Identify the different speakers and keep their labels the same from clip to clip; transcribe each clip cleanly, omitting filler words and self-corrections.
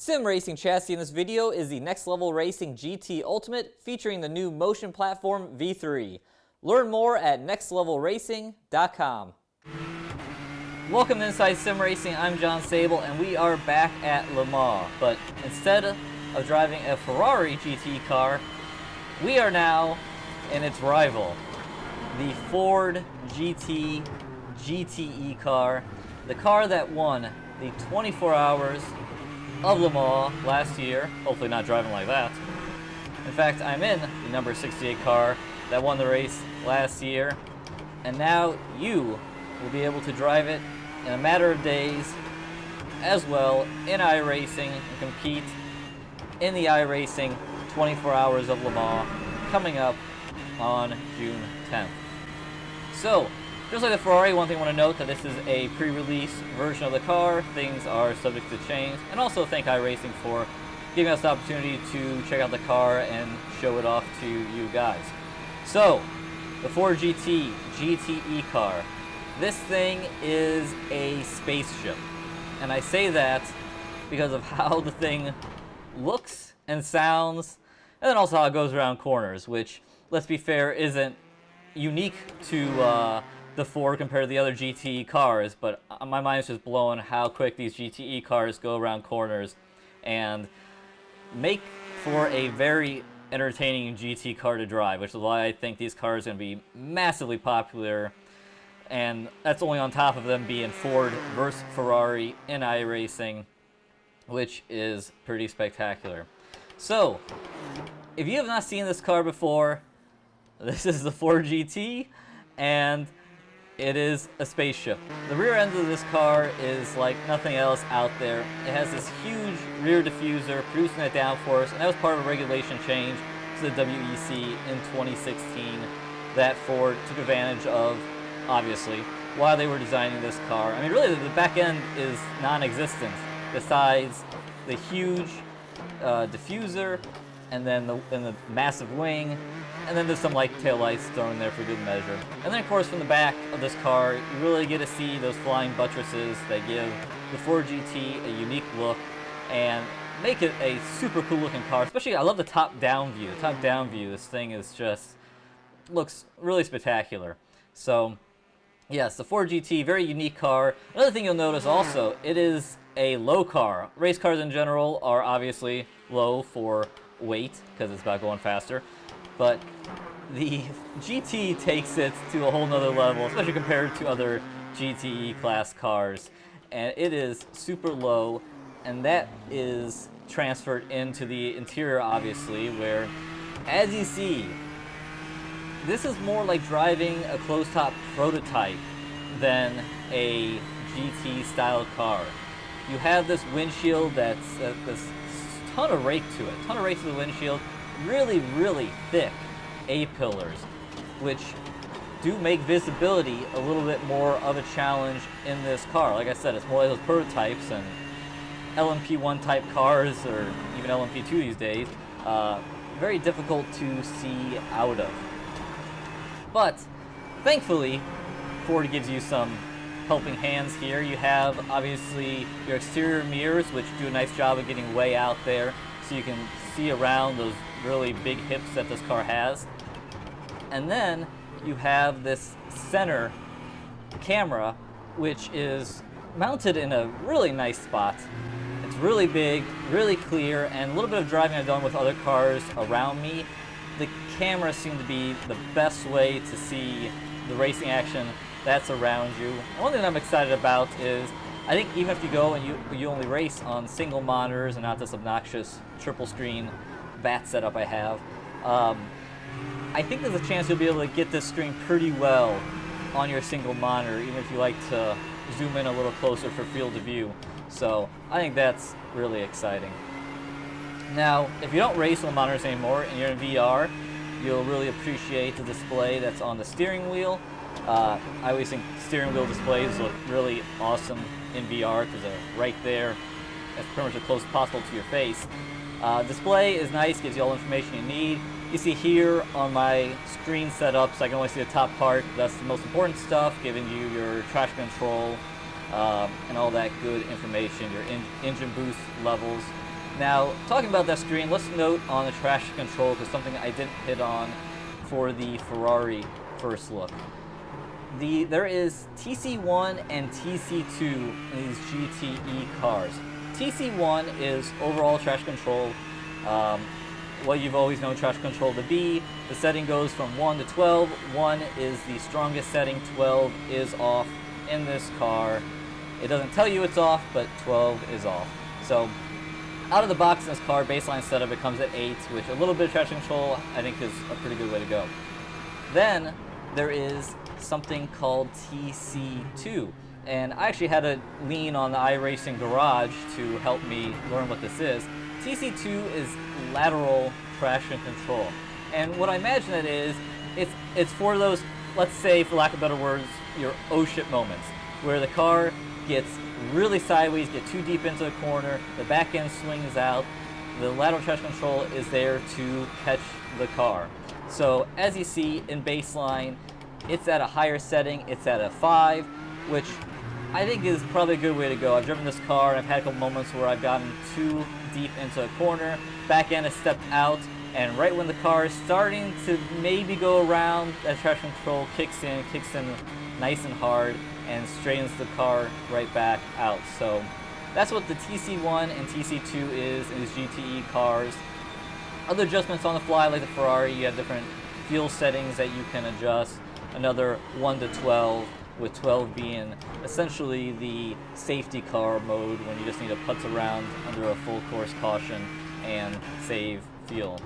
Speaker 1: Sim Racing chassis in this video is the Next Level Racing GT Ultimate featuring the new motion platform V3. Learn more at nextlevelracing.com. Welcome to Inside Sim Racing, I'm John Sable and we are back at Le Mans, but instead of driving a Ferrari GT car, we are now in its rival, the Ford GTE car, the car that won the 24 hours of Le Mans last year, hopefully not driving like that. In fact, I'm in the number 68 car that won the race last year, and now you will be able to drive it in a matter of days as well in iRacing and compete in the iRacing 24 Hours of Le Mans coming up on June 10th. So, just like the Ferrari, one thing I want to note that this is a pre-release version of the car. Things are subject to change. And also thank iRacing for giving us the opportunity to check out the car and show it off to you guys. So, the Ford GTE car. This thing is a spaceship. And I say that because of how the thing looks and sounds, and then also how it goes around corners, which, let's be fair, isn't unique to the Ford compared to the other GTE cars, but my mind is just blown how quick these GTE cars go around corners and make for a very entertaining GT car to drive, which is why I think these cars are going to be massively popular, and that's only on top of them being Ford versus Ferrari in iRacing, which is pretty spectacular. So, if you have not seen this car before, this is the Ford GT, and it is a spaceship. The rear end of this car is like nothing else out there. It has this huge rear diffuser producing that downforce, and that was part of a regulation change to the WEC in 2016 that Ford took advantage of, obviously, while they were designing this car. I mean, really, the back end is non-existent, besides the huge diffuser, and then the massive wing, and then there's some like taillights thrown in there for good measure. And then of course from the back of this car, you really get to see those flying buttresses that give the Ford GT a unique look and make it a super cool looking car. Especially, I love the top-down view. The top-down view, this thing is just, looks really spectacular. So, yes, the Ford GT, very unique car. Another thing you'll notice also, it is a low car. Race cars in general are obviously low for weight, because it's about going faster. But the GT takes it to a whole nother level, especially compared to other GTE class cars. And it is super low, and that is transferred into the interior, obviously, where, as you see, this is more like driving a closed-top prototype than a GT-style car. You have this windshield that's this ton of rake to it, ton of rake to the windshield, really, really thick A-pillars, which do make visibility a little bit more of a challenge in this car. Like I said, it's more like those prototypes and LMP1 type cars, or even LMP2 these days, very difficult to see out of. But, thankfully, Ford gives you some helping hands here. You have, obviously, your exterior mirrors, which do a nice job of getting way out there, so you can see around those really big hips that this car has. And then you have this center camera, which is mounted in a really nice spot. It's really big, really clear, and a little bit of driving I've done with other cars around me, the cameras seem to be the best way to see the racing action that's around you. And one thing that I'm excited about is, I think even if you go and you only race on single monitors and not this obnoxious triple screen bat setup I have, I think there's a chance you'll be able to get this screen pretty well on your single monitor, even if you like to zoom in a little closer for field of view. So I think that's really exciting. Now, if you don't race on monitors anymore and you're in VR, you'll really appreciate the display that's on the steering wheel. I always think steering wheel displays look really awesome in VR because they're right there, as pretty much as close as possible to your face. Display is nice, gives you all the information you need. You see here on my screen setup, so I can only see the top part. That's the most important stuff, giving you your traction control and all that good information, your engine boost levels. Now, talking about that screen, let's note on the traction control, because something I didn't hit on for the Ferrari first look. There is TC1 and TC2 in these GTE cars. TC1 is overall traction control, what you've always known traction control to be. The setting goes from 1 to 12. 1 is the strongest setting, 12 is off in this car. It doesn't tell you it's off, but 12 is off. So out of the box in this car, baseline setup, it comes at 8, which a little bit of traction control I think is a pretty good way to go. Then there is something called TC2, and I actually had to lean on the iRacing garage to help me learn what this is. TC2 is lateral traction control, and what I imagine it is, it's for those, let's say, for lack of better words, your oh shit moments, where the car gets really sideways, get too deep into the corner, the back end swings out. The lateral traction control is there to catch the car. So as you see in baseline, it's at a higher setting, it's at a 5, which I think is probably a good way to go. I've driven this car and I've had a couple moments where I've gotten too deep into a corner, back end has stepped out, and right when the car is starting to maybe go around, that traction control kicks in nice and hard, and straightens the car right back out. So that's what the TC1 and TC2 is in these GTE cars. Other adjustments on the fly, like the Ferrari, you have different fuel settings that you can adjust. Another 1 to 12, with 12 being essentially the safety car mode when you just need to putz around under a full course caution and save fuel.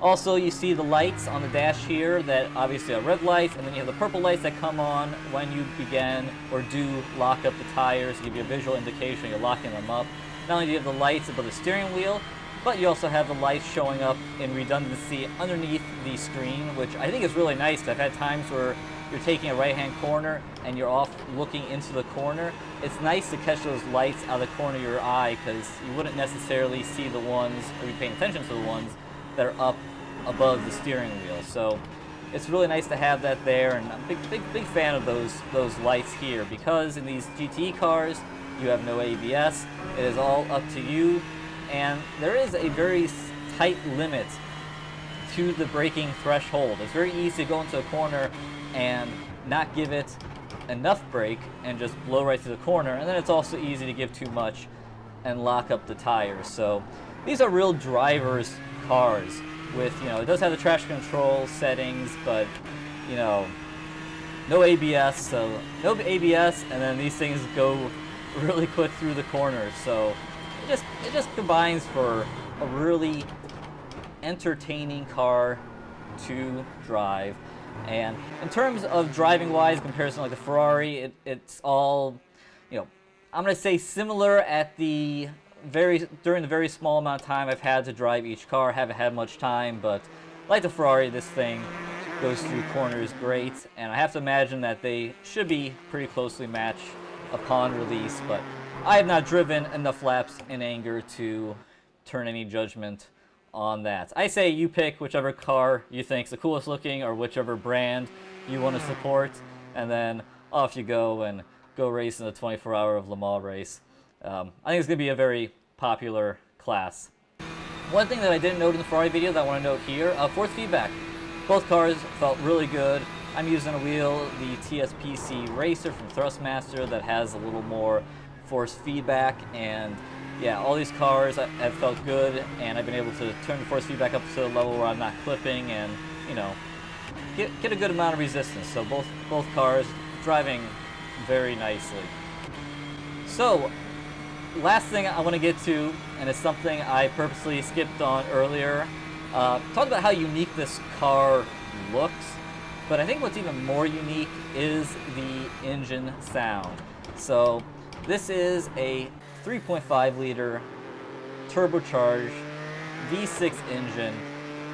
Speaker 1: Also, you see the lights on the dash here that obviously are red lights, and then you have the purple lights that come on when you begin or do lock up the tires to give you a visual indication you're locking them up. Not only do you have the lights above the steering wheel, but you also have the lights showing up in redundancy underneath the screen, which I think is really nice. I've had times where you're taking a right-hand corner and you're off looking into the corner. It's nice to catch those lights out of the corner of your eye, because you wouldn't necessarily see the ones, or be paying attention to the ones that are up above the steering wheel. So it's really nice to have that there, and I'm a big fan of those lights here, because in these GTE cars you have no ABS. It is all up to you, and there is a very tight limit to the braking threshold. It's very easy to go into a corner and not give it enough brake and just blow right through the corner, and then it's also easy to give too much and lock up the tires. So these are real driver's cars with, it does have the traction control settings, but, no ABS, so no ABS, and then these things go really quick through the corners. So it just combines for a really entertaining car to drive. And in terms of driving wise comparison, like the Ferrari, it's all, I'm going to say similar at during the very small amount of time I've had to drive each car. I haven't had much time, but like the Ferrari, this thing goes through corners great, and I have to imagine that they should be pretty closely matched upon release, but I have not driven enough laps in anger to turn any judgment on that. I say you pick whichever car you think's the coolest looking, or whichever brand you want to support, and then off you go and go race in the 24-hour of Le Mans race. I think it's going to be a very popular class. One thing that I didn't note in the Ferrari video that I want to note here, force feedback. Both cars felt really good. I'm using a wheel, the TSPC Racer from Thrustmaster, that has a little more force feedback, and yeah, all these cars have felt good, and I've been able to turn the force feedback up to the level where I'm not clipping and, get a good amount of resistance. So both cars driving very nicely. So, last thing I want to get to, and it's something I purposely skipped on earlier, talk about how unique this car looks, but I think what's even more unique is the engine sound. So this is a 3.5 liter turbocharged V6 engine,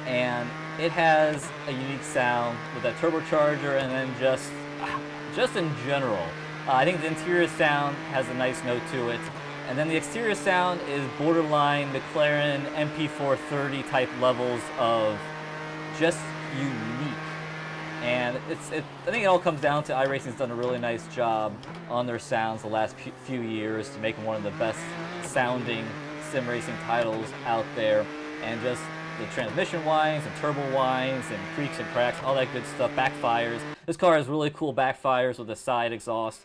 Speaker 1: and it has a unique sound with that turbocharger, and then just in general. I think the interior sound has a nice note to it. And then the exterior sound is borderline McLaren MP430 type levels of just unique. And I think it all comes down to iRacing's done a really nice job on their sounds the last few years to make them one of the best sounding sim racing titles out there, and just the transmission whines and turbo whines and creaks and cracks, all that good stuff, backfires. This car has really cool backfires with the side exhaust.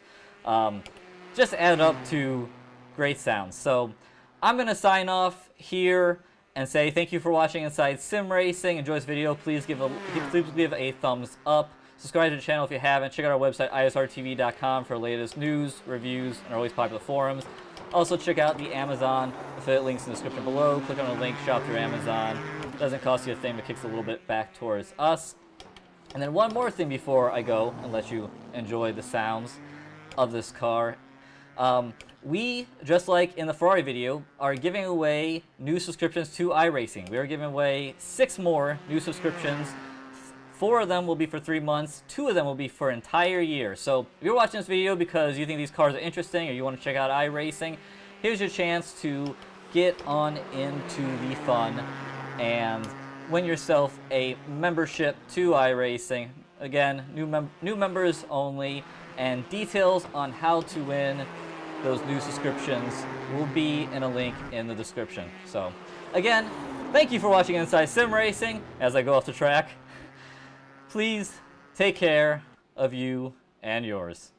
Speaker 1: Just added up to great sounds. So I'm going to sign off here and say thank you for watching Inside Sim Racing. Enjoy this video. Please give a thumbs up. Subscribe to the channel if you haven't. Check out our website, isrtv.com, for latest news, reviews, and our always popular forums. Also, check out the Amazon affiliate links in the description below. Click on the link, shop through Amazon. Doesn't cost you a thing, but kicks a little bit back towards us. And then one more thing before I go and let you enjoy the sounds of this car. We, just like in the Ferrari video, are giving away new subscriptions to iRacing. We are giving away 6 more new subscriptions. 4 of them will be for 3 months. 2 of them will be for an entire year. So if you're watching this video because you think these cars are interesting or you want to check out iRacing, here's your chance to get on into the fun and win yourself a membership to iRacing. Again, new members only, and details on how to win those new subscriptions will be in a link in the description. So again, thank you for watching Inside Sim Racing. As I go off the track, please take care of you and yours.